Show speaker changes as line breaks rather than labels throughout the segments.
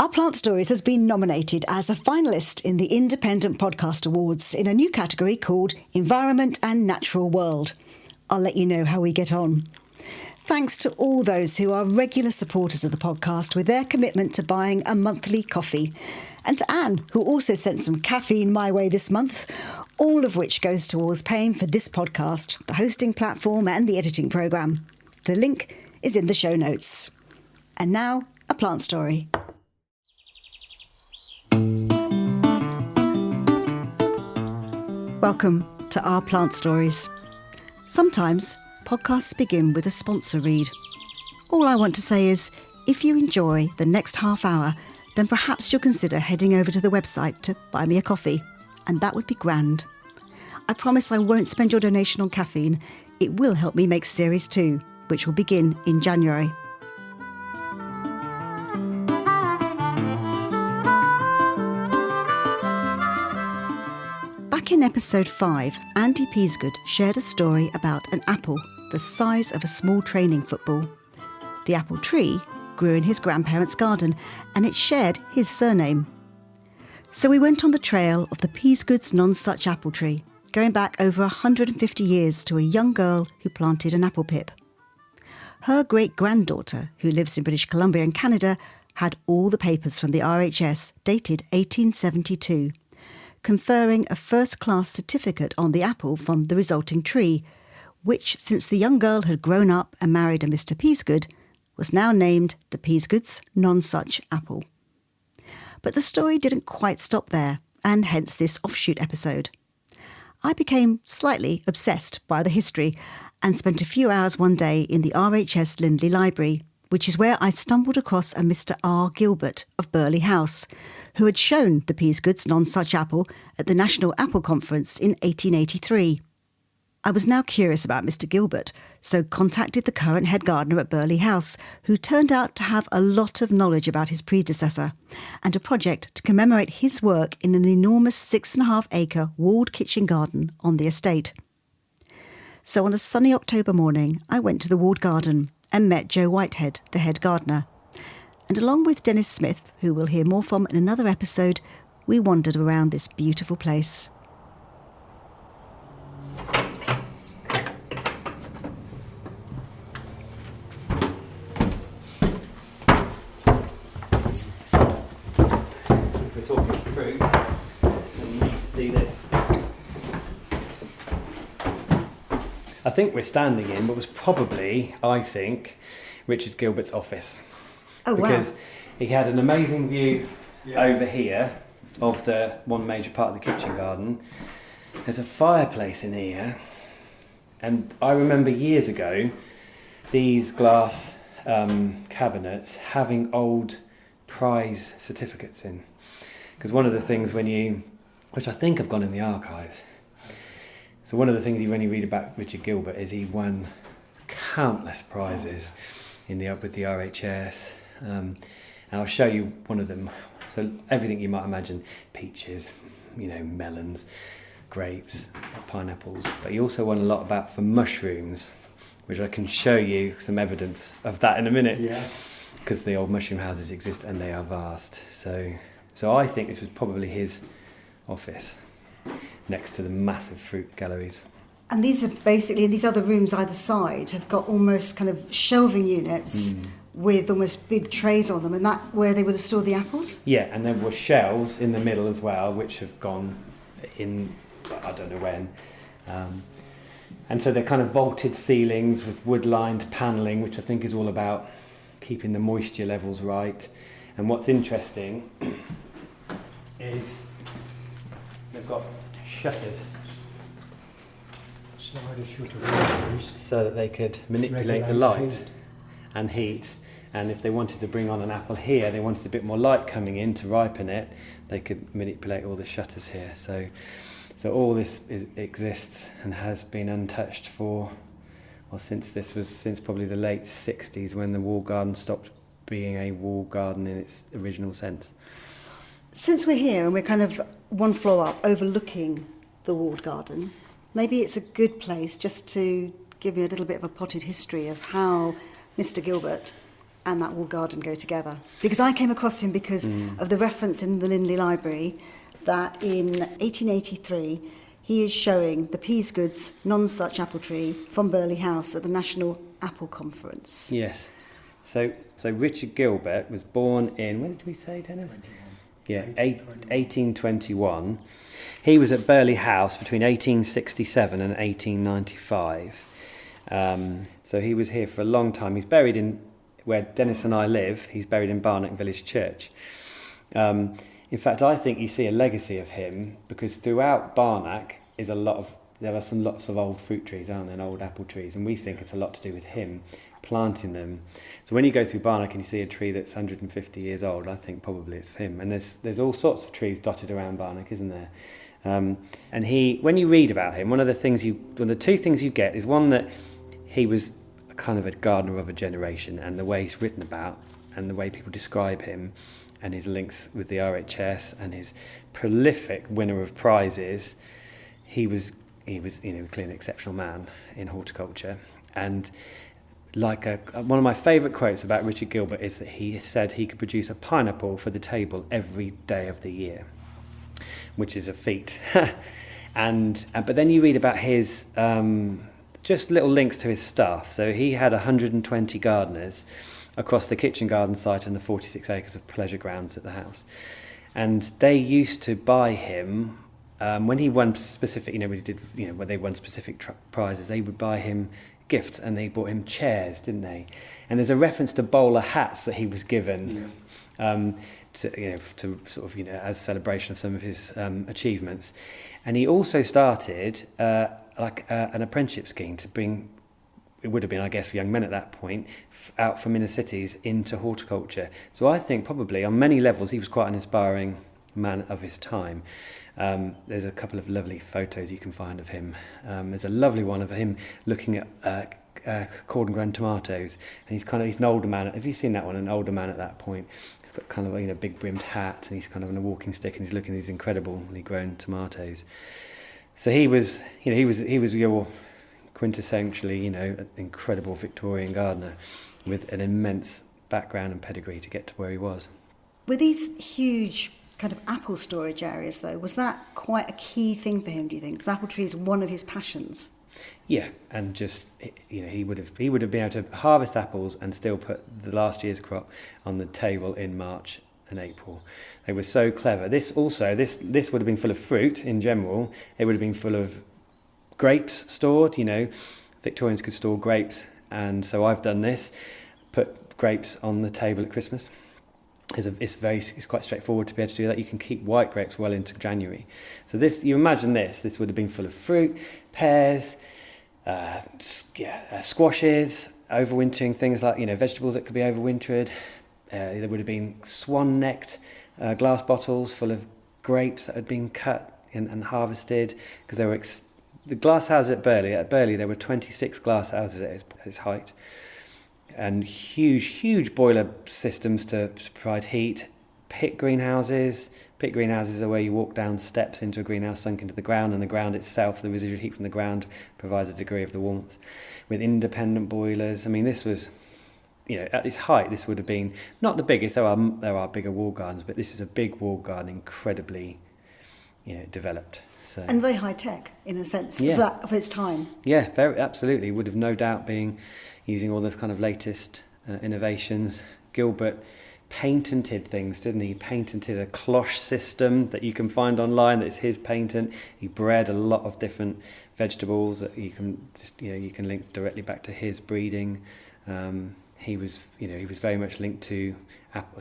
Our Plant Stories has been nominated as a finalist in the Independent Podcast Awards in a new category called Environment and Natural World. I'll let you know how we get on. Thanks to all those who are regular supporters of the podcast with their commitment to buying a monthly coffee. And to Anne, who also sent some caffeine my way this month, all of which goes towards paying for this podcast, the hosting platform and the editing programme. The link is in the show notes. And now, a plant story. Welcome to Our Plant Stories. Sometimes podcasts begin with a sponsor read. All I want to say is, if you enjoy the next half hour, then perhaps you'll consider heading over to the website to buy me a coffee, and that would be grand. I promise I won't spend your donation on caffeine. It will help me make Series 2, which will begin in January. Back in episode 5, Andy Peasgood shared a story about an apple the size of a small training football. The apple tree grew in his grandparents' garden and it shared his surname. So we went on the trail of the Peasgood's nonsuch apple tree, going back over 150 years to a young girl who planted an apple pip. Her great-granddaughter, who lives in British Columbia in Canada, had all the papers from the RHS dated 1872, conferring a first-class certificate on the apple from the resulting tree, which, since the young girl had grown up and married a Mr. Peasgood, was now named the Peasgood's nonsuch apple. But the story didn't quite stop there, and hence this Offshoot episode. I became slightly obsessed by the history and spent a few hours one day in the RHS Lindley Library, which is where I stumbled across a Mr. R. Gilbert of Burghley House, who had shown the Peasgood's nonsuch apple at the National Apple Conference in 1883. I was now curious about Mr. Gilbert, so contacted the current head gardener at Burghley House, who turned out to have a lot of knowledge about his predecessor, and a project to commemorate his work in an enormous 6.5-acre walled kitchen garden on the estate. So on a sunny October morning, I went to the walled garden and met Joe Whitehead, the head gardener. And along with Dennis Smith, who we'll hear more from in another episode, we wandered around this beautiful place.
If we're talking fruit, then you need to see this. I think we're standing in what was probably, I think, Richard Gilbert's office.
Oh,
because
wow.
He had an amazing view over here of the one major part of the kitchen garden. There's a fireplace in here, and I remember years ago these glass cabinets having old prize certificates in. Because one of the things which I think have gone in the archives, so one of the things when you read about Richard Gilbert is he won countless prizes with the RHS. And I'll show you one of them. So everything you might imagine, peaches, melons, grapes, pineapples. But he also won a lot for mushrooms, which I can show you some evidence of that in a minute.
Yeah.
Because the old mushroom houses exist and they are vast. So I think this was probably his office, next to the massive fruit galleries.
And these are basically, in these other rooms either side, have got almost kind of shelving units with almost big trays on them, and that where they would have stored the apples?
Yeah, and there were shelves in the middle as well, which have gone in, I don't know when. And so they're kind of vaulted ceilings with wood-lined panelling, which I think is all about keeping the moisture levels right. And what's interesting is they've got shutters so that they could manipulate the light and heat. And if they wanted to bring on an apple here, they wanted a bit more light coming in to ripen it, they could manipulate all the shutters here. So all this exists and has been untouched since probably the late 60s, when the walled garden stopped being a walled garden in its original sense.
Since we're here and we're kind of one floor up overlooking the walled garden, maybe it's a good place just to give you a little bit of a potted history of how Mr. Gilbert and that walled garden go together? Because I came across him because of the reference in the Lindley Library that in 1883 he is showing the Peasgood's nonsuch apple tree from Burghley House at the National Apple Conference.
Yes. So Richard Gilbert was born in, when did we say, Dennis? 1821. He was at Burghley House between 1867 and 1895. So he was here for a long time. He's buried in where Dennis and I live. He's buried in Barnet Village Church. In fact, I think you see a legacy of him because throughout Barnet there are lots of old fruit trees, aren't there, and old apple trees, and we think it's a lot to do with him planting them. So when you go through Barnet and you see a tree that's 150 years old, I think probably it's him. And there's all sorts of trees dotted around Barnet, isn't there? And when you read about him, one of the two things you get is one that he was kind of a gardener of a generation, and the way he's written about and the way people describe him and his links with the RHS and his prolific winner of prizes, he was clearly an exceptional man in horticulture. And one of my favourite quotes about Richard Gilbert is that he said he could produce a pineapple for the table every day of the year, which is a feat. But then you read about his just little links to his staff. So he had 120 gardeners across the kitchen garden site and the 46 acres of pleasure grounds at the house, and they used to buy him when he won specific. When they won specific prizes, they would buy him gifts, and they bought him chairs, didn't they? And there's a reference to bowler hats that he was given to sort of as celebration of some of his achievements. And he also started an apprenticeship scheme to bring, it would have been, I guess, for young men at that point, out from inner cities into horticulture. So I think probably on many levels he was quite an inspiring man of his time. There's a couple of lovely photos you can find of him. There's a lovely one of him looking at cordon grown tomatoes, and he's an older man. Have you seen that one? An older man at that point. He's got kind of a big brimmed hat, and he's kind of on a walking stick, and he's looking at these incredibly grown tomatoes. So he was your quintessentially, an incredible Victorian gardener with an immense background and pedigree to get to where he was.
With these huge kind of apple storage areas, though, was that quite a key thing for him, do you think? Because apple tree is one of his passions.
Yeah, and just, he would have been able to harvest apples and still put the last year's crop on the table in March and April. They were so clever. This would have been full of fruit in general. It would have been full of grapes stored. Victorians could store grapes, and so I've done this. Put grapes on the table at Christmas. It's quite straightforward to be able to do that. You can keep white grapes well into January. So you imagine this would have been full of fruit, pears, squashes, overwintering things like vegetables that could be overwintered. There would have been swan-necked glass bottles full of grapes that had been cut and harvested, because there were the glass houses at Burghley. At Burghley there were 26 glass houses at its height. And huge boiler systems to provide heat. Pit greenhouses. Pit greenhouses are where you walk down steps into a greenhouse sunk into the ground, and the ground itself, the residual heat from the ground, provides a degree of the warmth. With independent boilers. I mean, this was, at its height, this would have been not the biggest. There are bigger walled gardens, but this is a big walled garden, incredibly, developed. So. And
very high tech in a sense of its time.
Yeah, very absolutely. Would have no doubt been using all the kind of latest innovations. Gilbert patented things, didn't he? He patented a cloche system that you can find online that's his patent. He bred a lot of different vegetables that you can link directly back to his breeding. He was very much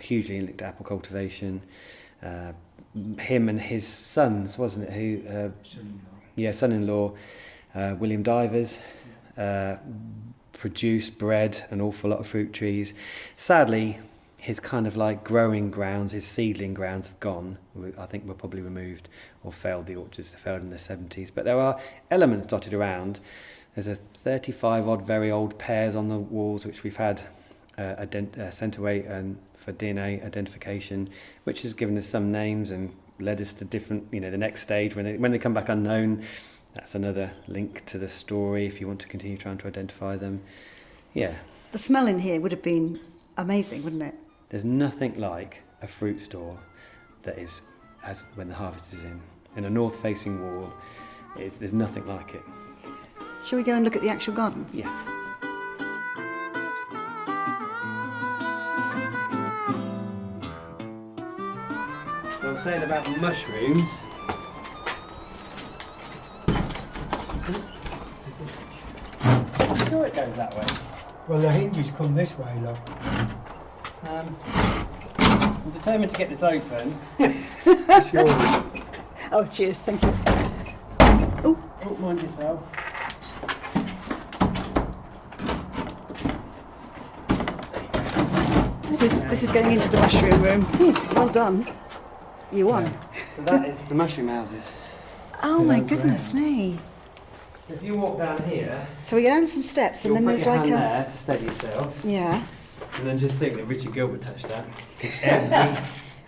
hugely linked to apple cultivation. Him and his sons, wasn't it? Son-in-law, William Divers. Bred an awful lot of fruit trees. Sadly, his kind of growing grounds, his seedling grounds have gone. I think were probably removed or failed. The orchards failed in the 70s. But there are elements dotted around. There's a 35 odd very old pears on the walls, which we've had sent away for DNA identification, which has given us some names and led us to different, the next stage when they come back unknown. That's another link to the story if you want to continue trying to identify them. Yeah.
The smell in here would have been amazing, wouldn't it?
There's nothing like a fruit store that is as when the harvest is in a north-facing wall. There's nothing like it.
Shall we go and look at the actual garden?
Yeah. So I was saying about the mushrooms. I'm sure it goes that way.
Well, the hinges come this way, look.
I'm determined to get this open.
Sure.
Oh, cheers, thank you.
Oh, mind yourself.
This is going into the mushroom room. Well done. You won.
Yeah. So that is the mushroom houses.
Oh my goodness me.
So if you walk down here,
So we go down some steps and
you'll
then
put
there's
your
like
hand
a...
there to steady yourself.
Yeah.
And then just think that Richard Gilbert touched that. 'Cause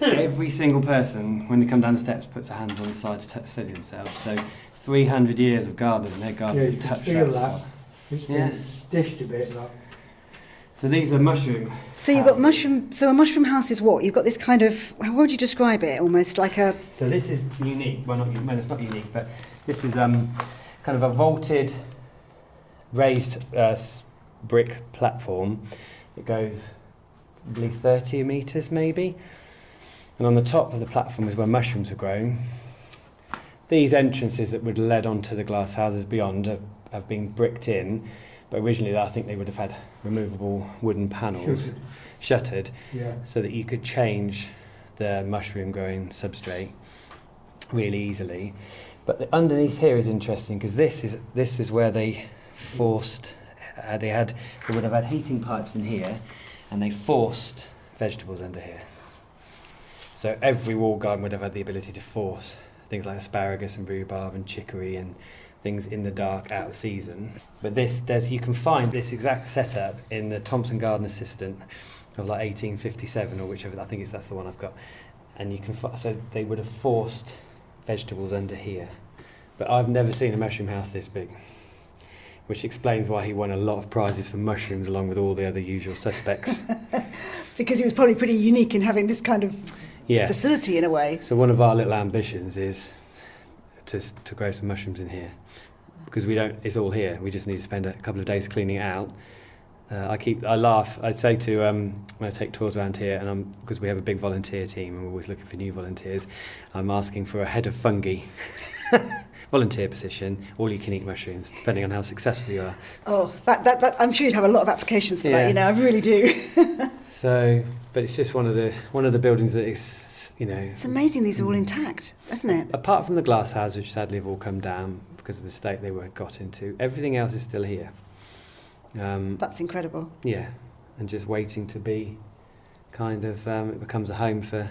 every single person, when they come down the steps, puts their hands on the side to steady themselves. So 300 years of gardening, their
Yeah,
gardens
you
have
can
touched
feel
that
that.
spot.
It's
Yeah.
been dished a bit, look.
So these are mushroom.
So you've got
houses.
mushroom... So a mushroom house is what? You've got this kind of... How would you describe it? Almost like a...
So this is unique. Well, it's not unique, but this is kind of a vaulted, raised brick platform. It goes, I believe, 30 metres maybe. And on the top of the platform is where mushrooms are grown. These entrances that would have led onto the glass houses beyond have been bricked in, but originally I think they would have had removable wooden panels, shuttered,
Yeah.
so that you could change the mushroom growing substrate really easily. But underneath here is interesting because this is where they forced. They would have had heating pipes in here, and they forced vegetables under here. So every wall garden would have had the ability to force things like asparagus and rhubarb and chicory and things in the dark out of season. But you can find this exact setup in the Thompson Garden Assistant of like 1857 or whichever. I think that's the one I've got. And you can so they would have forced vegetables under here. But I've never seen a mushroom house this big, which explains why he won a lot of prizes for mushrooms along with all the other usual suspects.
Because he was probably pretty unique in having this kind of
Yeah.
facility in a way.
So one of our little ambitions is to grow some mushrooms in here, because it's all here. We just need to spend a couple of days cleaning it out. I laugh. I say to when I take tours around here, and because we have a big volunteer team and we're always looking for new volunteers, I'm asking for a head of fungi volunteer position. All you can eat mushrooms, depending on how successful you are.
Oh, that I'm sure you'd have a lot of applications for
Yeah.
that. You know, I really do.
So, but it's just one of the buildings that is,
It's amazing these are all intact, isn't it?
apart from the glass houses, which sadly have all come down because of the state they were got into. Everything else is still here.
That's incredible.
Yeah, and just waiting to be kind of it becomes a home for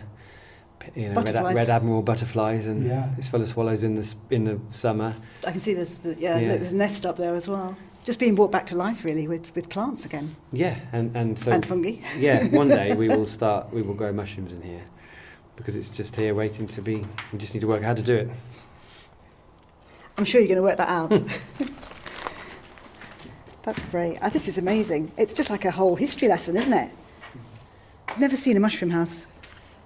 Butterflies.
red admiral butterflies, and
Yeah.
it's full of swallows in the summer.
I can see this.
Yeah.
Look, there's a nest up there as well. Just being brought back to life, really, with plants again
Yeah, and so
and fungi.
yeah, one day we will grow mushrooms in here because it's just here waiting to be. We just need to work out how to do it.
I'm sure you're going to work that out. That's great. This is amazing. It's just like a whole history lesson, isn't it? Never seen a mushroom house.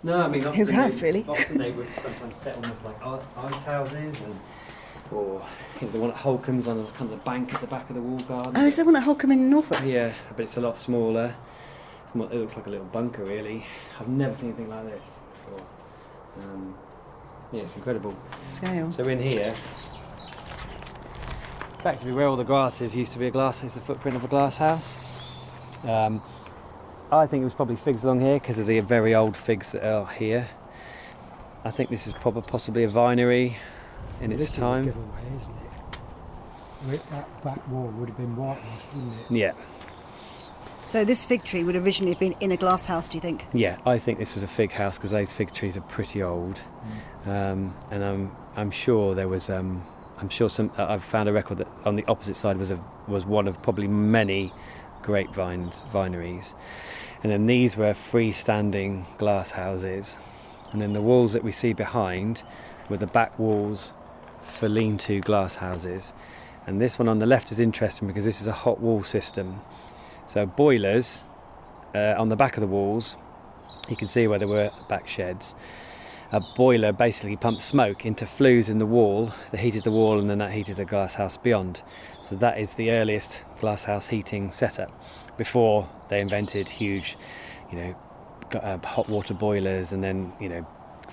No, I mean,
Who has, really?
Often they would sometimes set almost like ice houses, or the one at Holcomb's on kind of the bank at the back of the wall garden.
Oh, is there one at Holcombe in Norfolk?
Yeah, but it's a lot smaller. It looks like a little bunker, really. I've never seen anything like this before. Yeah, it's incredible.
Scale.
So in here, effectively where all the grass is used to be it's the footprint of a glass house. I think it was probably figs along here because of the very old figs that are here. I think this is possibly a vinery in its
This
time.
is a giveaway, isn't it? That back wall would have been whitewashed, wouldn't it?
Yeah.
So this fig tree would originally have been in a glass house, do you think?
Yeah, I think this was a fig house because those fig trees are pretty old, and I'm sure there was. I'm sure I've found a record that on the opposite side was one of probably many vineries, and then these were freestanding glass houses, and then the walls that we see behind were the back walls for lean-to glass houses, and this one on the left is interesting because this is a hot wall system. So boilers on the back of the walls, you can see where there were back sheds. A boiler basically pumped smoke into flues in the wall that heated the wall, and then that heated the glass house beyond. So that is the earliest glass house heating setup before they invented huge, hot water boilers, and then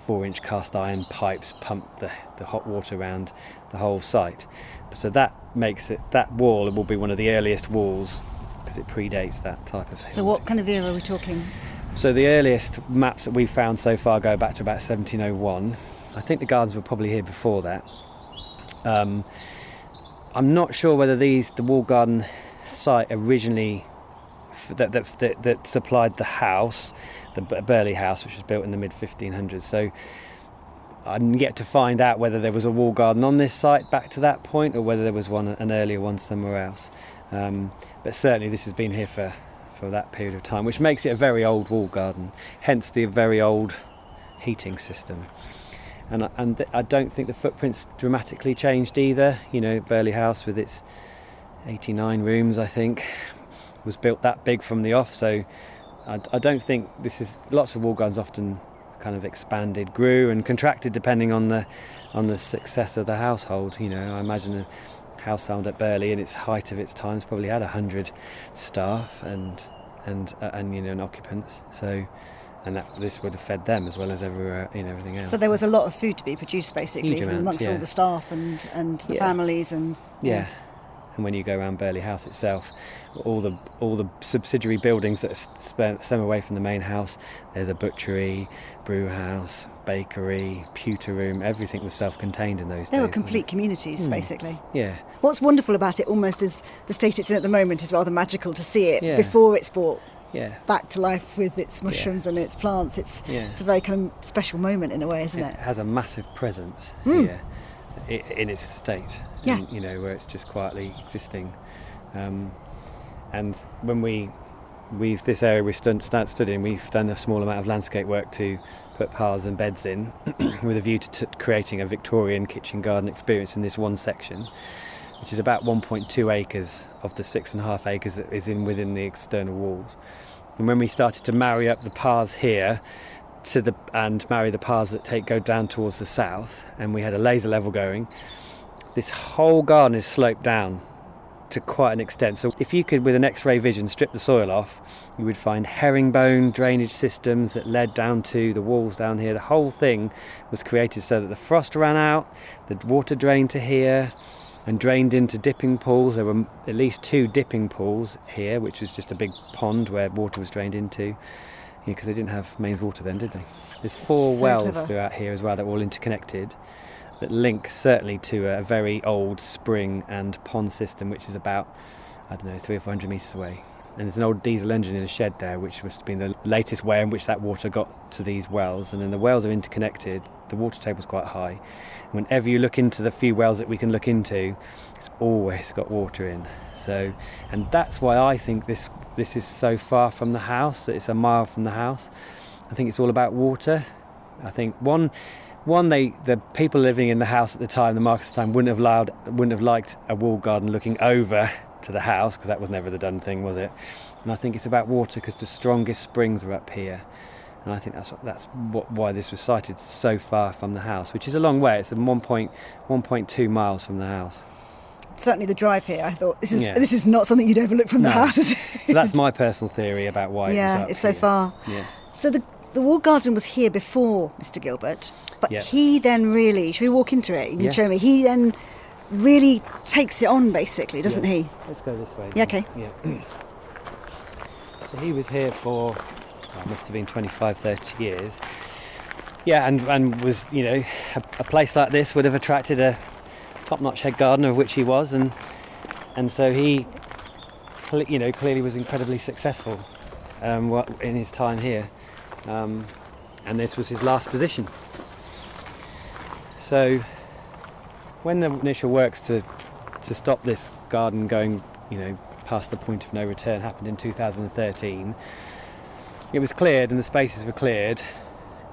4-inch cast iron pipes pumped the hot water around the whole site. So that makes it, that wall will be one of the earliest walls because it predates that type of.
So what kind of era are we talking?
So the earliest maps that we've found so far go back to about 1701. I think the gardens were probably here before that. I'm not sure whether the wall garden site originally that supplied the house, the Burghley House, which was built in the mid-1500s. So I'm yet to find out whether there was a wall garden on this site back to that point, or whether there was an earlier one somewhere else. But certainly this has been here for that period of time, which makes it a very old wall garden, hence the very old heating system. And I don't think the footprint's dramatically changed either. Burghley House with its 89 rooms, I think, was built that big from the off, so I don't think this is. Lots of wall gardens often kind of expanded, grew and contracted depending on the success of the household. I imagine a household at Burghley in its height of its times probably had 100 staff and occupants. So, and this would have fed them as well as everything else.
So there was a lot of food to be produced, basically,
Huge amount,
amongst all the staff and the families and.
Yeah. And when you go around Burghley House itself, all the subsidiary buildings that are some away from the main house, there's a butchery, brew house, bakery, pewter room. Everything was self-contained in those days.
They were complete communities, basically.
Yeah.
What's wonderful about it, almost as the state it's in at the moment, is rather magical to see it before it's brought back to life with its mushrooms and its plants. It's a very kind of special moment in a way, isn't it?
It has a massive presence here in its state.
Yeah.
And, where it's just quietly existing. And when this area we stood in, we've done a small amount of landscape work to put paths and beds in with a view to creating a Victorian kitchen garden experience in this one section, which is about 1.2 acres of the 6.5 acres that is within the external walls. And when we started to marry up the paths here and marry the paths that go down towards the south, and we had a laser level going, this whole garden is sloped down to quite an extent. So if you could, with an X-ray vision, strip the soil off, you would find herringbone drainage systems that led down to the walls down here. The whole thing was created so that the frost ran out, the water drained to here and drained into dipping pools. There were at least 2 dipping pools here, which was just a big pond where water was drained into, because they didn't have mains water then, did they? There's 4 wells throughout here as well that were all interconnected, that link certainly to a very old spring and pond system, which is about, 300 or 400 metres away. And there's an old diesel engine in a shed there, which must have been the latest way in which that water got to these wells. And then the wells are interconnected, the water table's quite high. And whenever you look into the few wells that we can look into, it's always got water in. So, and that's why I think this is so far from the house, that it's a mile from the house. I think it's all about water. I think the people living in the house at the time, the markets at the time, wouldn't have liked a wall garden looking over to the house, because that was never the done thing, was it? And I think it's about water because the strongest springs are up here, and I think that's why this was sited so far from the house, which is a long way. It's 1.2 miles from the house.
Certainly the drive here, I thought this is not something you'd overlook from the house.
So that's my personal theory about why it was up
it's so far.
Yeah.
So the wall garden was here before Mr. Gilbert, but he then really, should we walk into it? You can show me. He then really takes it on, basically, doesn't he?
Let's go this way.
Yeah, okay.
Yeah. So he was here for, must have been 25, 30 years. Yeah, and was, a place like this would have attracted a top-notch head gardener, of which he was, and so he, clearly was incredibly successful in his time here. And this was his last position. So when the initial works to stop this garden going, past the point of no return happened in 2013, it was cleared and the spaces were cleared,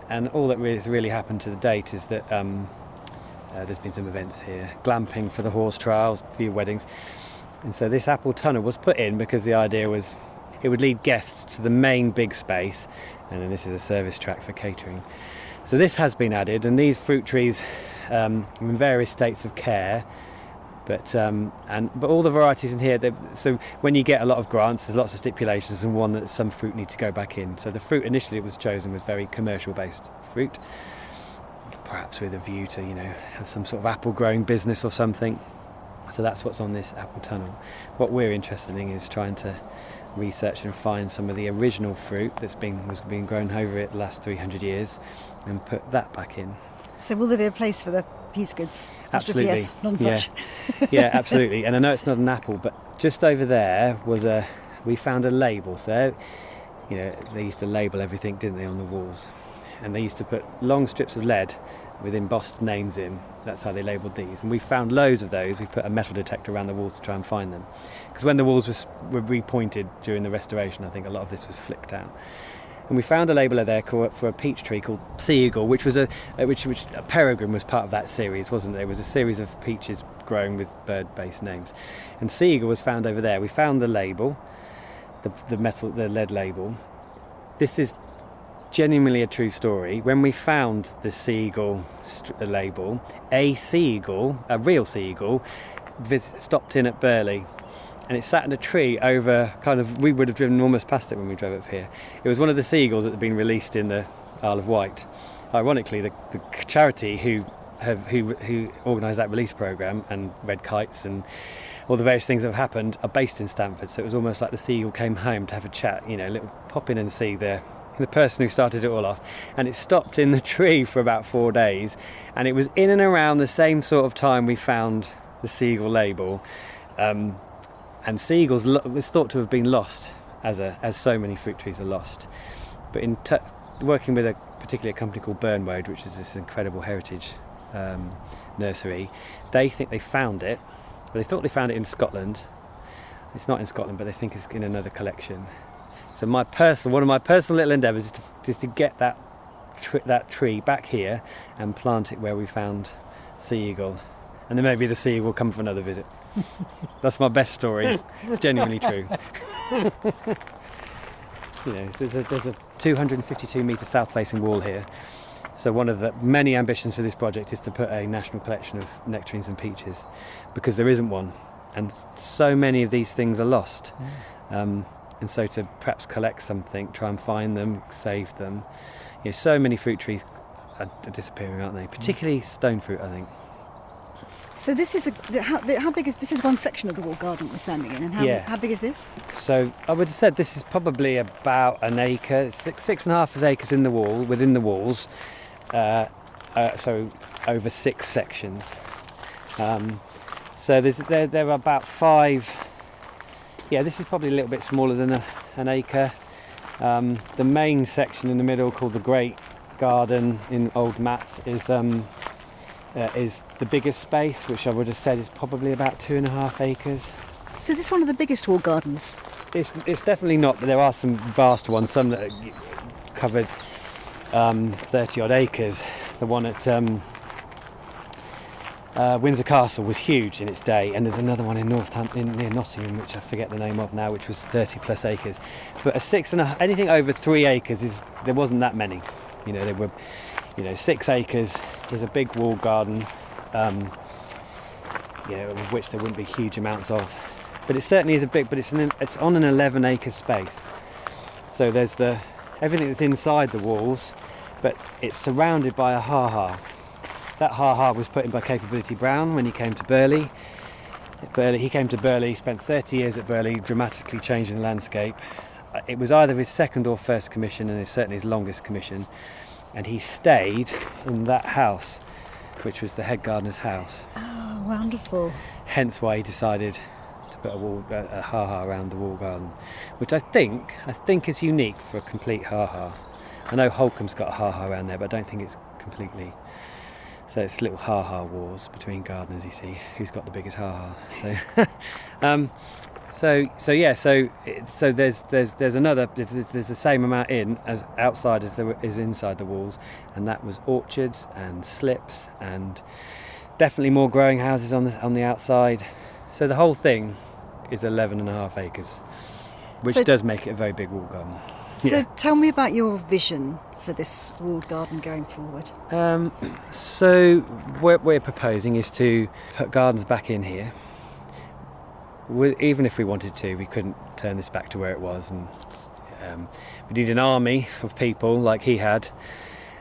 and all that has really happened to the date is that there's been some events here, glamping for the horse trials, a few weddings, and so this apple tunnel was put in because the idea was it would lead guests to the main big space, and then this is a service track for catering. So this has been added, and these fruit trees in various states of care. But all the varieties in here, so when you get a lot of grants, there's lots of stipulations, and one that some fruit need to go back in. So the fruit initially was chosen was very commercial-based fruit, perhaps with a view to, have some sort of apple growing business or something. So that's what's on this apple tunnel. What we're interested in is trying to research and find some of the original fruit was being grown over it the last 300 years and put that back in.
So will there be a place for the Peasgoods?
Absolutely.
Yes, nonsuch.
Yeah, absolutely. And I know it's not an apple, but just over there we found a label. So, they used to label everything, didn't they, on the walls? And they used to put long strips of lead with embossed names in. That's how they labelled these. And we found loads of those. We put a metal detector around the walls to try and find them. Because when the walls were repointed during the restoration, I think a lot of this was flicked out. And we found a label there for a peach tree called Sea Eagle, which was a peregrine was part of that series, wasn't there? It was a series of peaches growing with bird-based names. And Sea Eagle was found over there. We found the label, the lead label. This is genuinely a true story. When we found the Sea Eagle label, a real sea eagle, stopped in at Burghley. And it sat in a tree over we would have driven almost past it when we drove up here. It was one of the seagulls that had been released in the Isle of Wight. Ironically, the charity who organised that release programme and Red Kites and all the various things that have happened are based in Stamford. So it was almost like the seagull came home to have a chat, a little pop in and see the person who started it all off. And it stopped in the tree for about 4 days. And it was in and around the same sort of time we found the seagull label. And sea eagles was thought to have been lost, as so many fruit trees are lost. But in working with a particular company called Burnwood, which is this incredible heritage nursery, they think they found it. They thought they found it in Scotland. It's not in Scotland, but they think it's in another collection. So one of my personal little endeavours is to get that tree back here and plant it where we found sea eagle, and then maybe the sea eagle will come for another visit. That's my best story. It's genuinely true. There's a 252 metre south-facing wall here. So one of the many ambitions for this project is to put a national collection of nectarines and peaches, because there isn't one, and so many of these things are lost. And so to perhaps collect something, try and find them, save them. So many fruit trees are disappearing, aren't they? Particularly stone fruit, I think.
So this is how big is this? Is one section of the wall garden we're standing in, and how big is this?
So I would have said this is probably about an acre, 6.5 acres within the walls. So over 6 sections. So there are about 5. Yeah, this is probably a little bit smaller than an acre. The main section in the middle, called the Great Garden in Old Mats, is the biggest space, which I would have said is probably about 2.5 acres.
So is this one of the biggest wall gardens?
It's definitely not, but there are some vast ones, some that are covered 30 odd acres. The one at Windsor Castle was huge in its day, and there's another one in Northampton near Nottingham, which I forget the name of now, which was 30 plus acres. But anything over 3 acres there wasn't that many. There were 6 acres is a big wall garden, of which there wouldn't be huge amounts of. But it certainly is but it's on an 11 acre space. So there's everything that's inside the walls, but it's surrounded by a ha-ha. That ha-ha was put in by Capability Brown when he came to Burghley. He came to Burghley, spent 30 years at Burghley, dramatically changing the landscape. It was either his second or first commission, and it's certainly his longest commission. And he stayed in that house, which was the head gardener's house.
Oh, wonderful.
Hence why he decided to put a ha-ha around the wall garden, which I think is unique for a complete ha-ha. I know Holcomb's got a ha-ha around there, but I don't think it's completely. So it's little ha-ha wars between gardeners, you see, who's got the biggest ha-ha. So So there's the same amount in as outside as there is inside the walls, and that was orchards and slips and definitely more growing houses on the outside. So the whole thing is 11.5 acres. which
So-
does make it a very big walled garden.
So tell me about your vision for this walled garden going forward.
So what we're proposing is to put gardens back in here. Even if we wanted to, we couldn't turn this back to where it was, and we need an army of people like he had,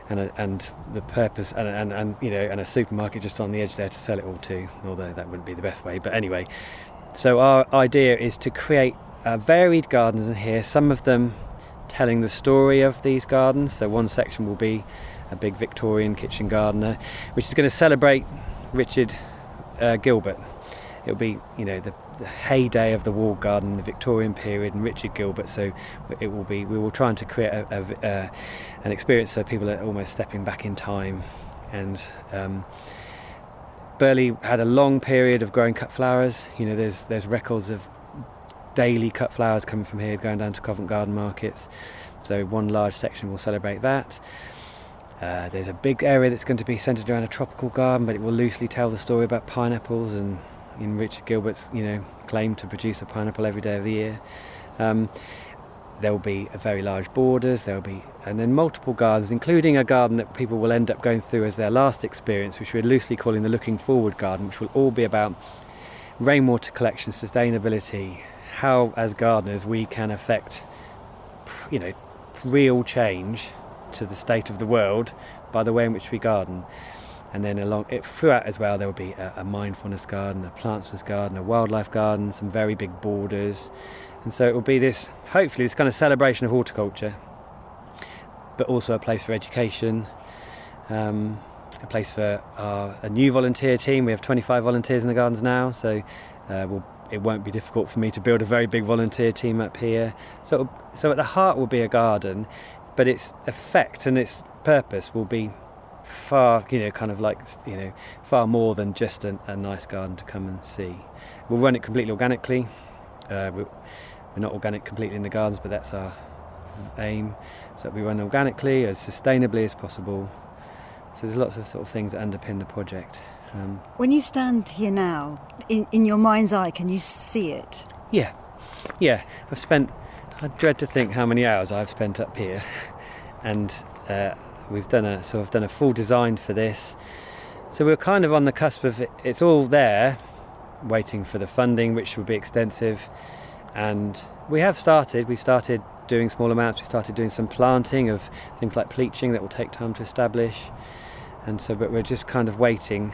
and the purpose, and you know, and a supermarket just on the edge there to sell it all to. Although that wouldn't be the best way, but anyway. So our idea is to create varied gardens in here. Some of them telling the story of these gardens. So one section will be a big Victorian kitchen gardener, which is going to celebrate Richard Gilbert. It'll be, you know, the heyday of the walled garden, the Victorian period, and Richard Gilbert. So it will be. We will try to create an experience so people are almost stepping back in time. And Burghley had a long period of growing cut flowers. You know, there's records of daily cut flowers coming from here, going down to Covent Garden markets. So one large section will celebrate that. There's a big area that's going to be centred around a tropical garden, but it will loosely tell the story about pineapples and in Richard Gilbert's, you know, claim to produce a pineapple every day of the year. There will be a very large borders. And then multiple gardens, including a garden that people will end up going through as their last experience, which we're loosely calling the Looking Forward Garden, which will all be about rainwater collection, sustainability, how as gardeners we can affect, you know, real change to the state of the world by the way in which we garden. And then throughout as well, there will be a mindfulness garden, a plantsman's garden, a wildlife garden, some very big borders. And so it will be this, hopefully, this kind of celebration of horticulture, but also a place for education, a place for a new volunteer team. We have 25 volunteers in the gardens now, so it won't be difficult for me to build a very big volunteer team up here. So at the heart will be a garden, but its effect and its purpose will be far, you know, kind of like, you know, far more than just a nice garden to come and see. We'll run it completely organically. We're not organic completely in the gardens, but that's our aim. So we run organically, as sustainably as possible. So there's lots of sort of things that underpin the project.
When you stand here now, in your mind's eye, can you see it?
Yeah. I dread to think how many hours I've spent up here, and I've done a full design for this. So we're kind of on the cusp of it. It's all there, waiting for the funding, which will be extensive. And we've started doing small amounts. We started doing some planting of things like pleaching that will take time to establish. And so, but we're just kind of waiting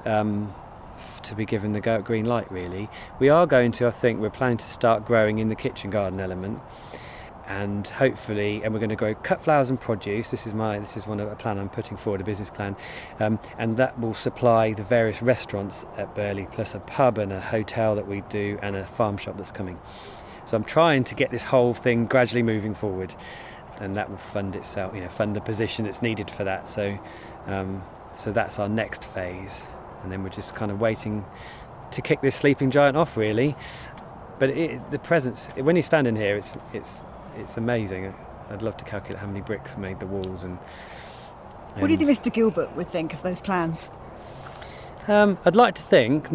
to be given the green light, really. We are going to, I think, we're planning to start growing in the kitchen garden element. And hopefully, we're going to grow cut flowers and produce. This is a plan I'm putting forward, a business plan, and that will supply the various restaurants at Burghley, plus a pub and a hotel that we do, and a farm shop that's coming. So I'm trying to get this whole thing gradually moving forward, and that will fund itself, you know, fund the position that's needed for that. So that's our next phase, and then we're just kind of waiting to kick this sleeping giant off, really. But the presence, when you stand in here, it's amazing. I'd love to calculate how many bricks made the walls. And
What do you think Mr. Gilbert would think of those plans?
I'd like to think,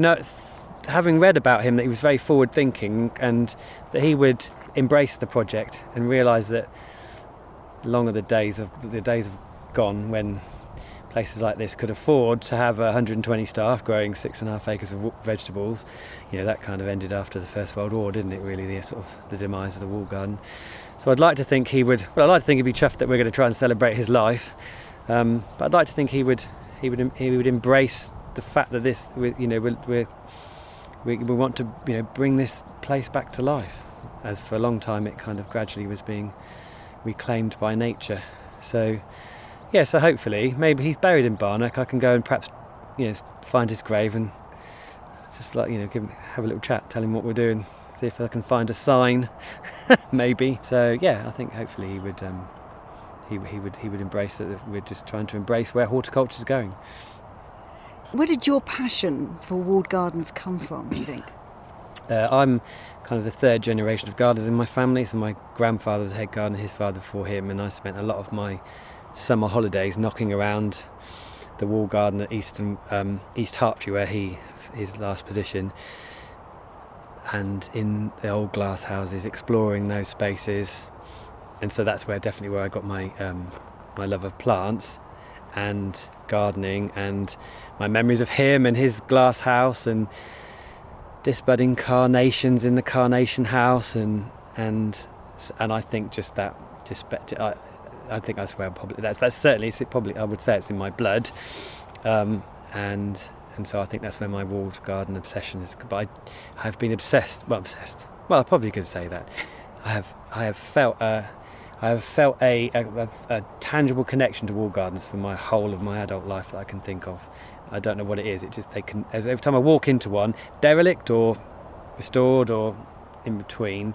having read about him, that he was very forward-thinking and that he would embrace the project and realise that the days have gone when places like this could afford to have 120 staff growing 6.5 acres of vegetables. You know, that kind of ended after the First World War, didn't it, really, the demise of the walled garden. So I'd like to think he'd be chuffed that we're going to try and celebrate his life. But I'd like to think he would embrace the fact that we want to, you know, bring this place back to life, as for a long time it kind of gradually was being reclaimed by nature. So hopefully, maybe he's buried in Barnock. I can go and perhaps, you know, find his grave and just, like, you know, have a little chat, tell him what we're doing, see if I can find a sign, maybe. So I think hopefully he would embrace that we're just trying to embrace where horticulture is going.
Where did your passion for walled gardens come from, do you think?
I'm kind of the third generation of gardeners in my family. So my grandfather was a head gardener, his father before him, and I spent a lot of my summer holidays knocking around the walled garden at East Hertfordshire, where his last position. and in the old glass houses, exploring those spaces. And so that's definitely where I got my my love of plants and gardening, and my memories of him and his glass house and disbudding carnations in the carnation house, and I think I think that's where that's certainly I would say it's in my blood, and so I think that's where my walled garden obsession is. But I have been obsessed. Well, I probably could say that. I have felt a tangible connection to walled gardens for my whole of my adult life that I can think of. I don't know what it is. Every time I walk into one, derelict or restored or in between,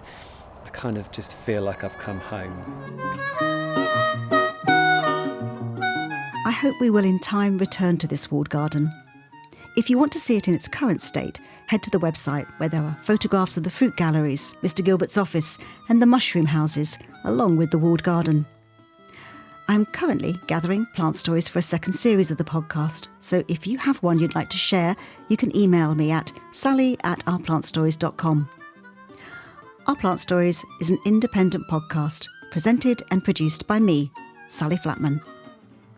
I kind of just feel like I've come home.
I hope we will in time return to this walled garden. If you want to see it in its current state, head to the website where there are photographs of the fruit galleries, Mr. Gilbert's office and the mushroom houses, along with the walled garden. I'm currently gathering plant stories for a second series of the podcast, so if you have one you'd like to share, you can email me at sally@ourplantstories.com. Our Plant Stories is an independent podcast presented and produced by me, Sally Flatman.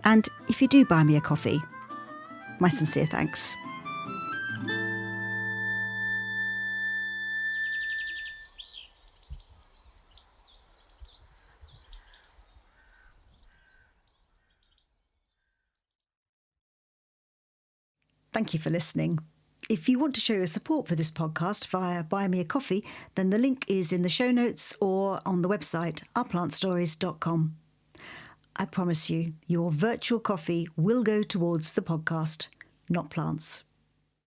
And if you do buy me a coffee, my sincere thanks. Thank you for listening. If you want to show your support for this podcast via Buy Me a Coffee, then the link is in the show notes or on the website ourplantstories.com. I promise you, your virtual coffee will go towards the podcast, not plants.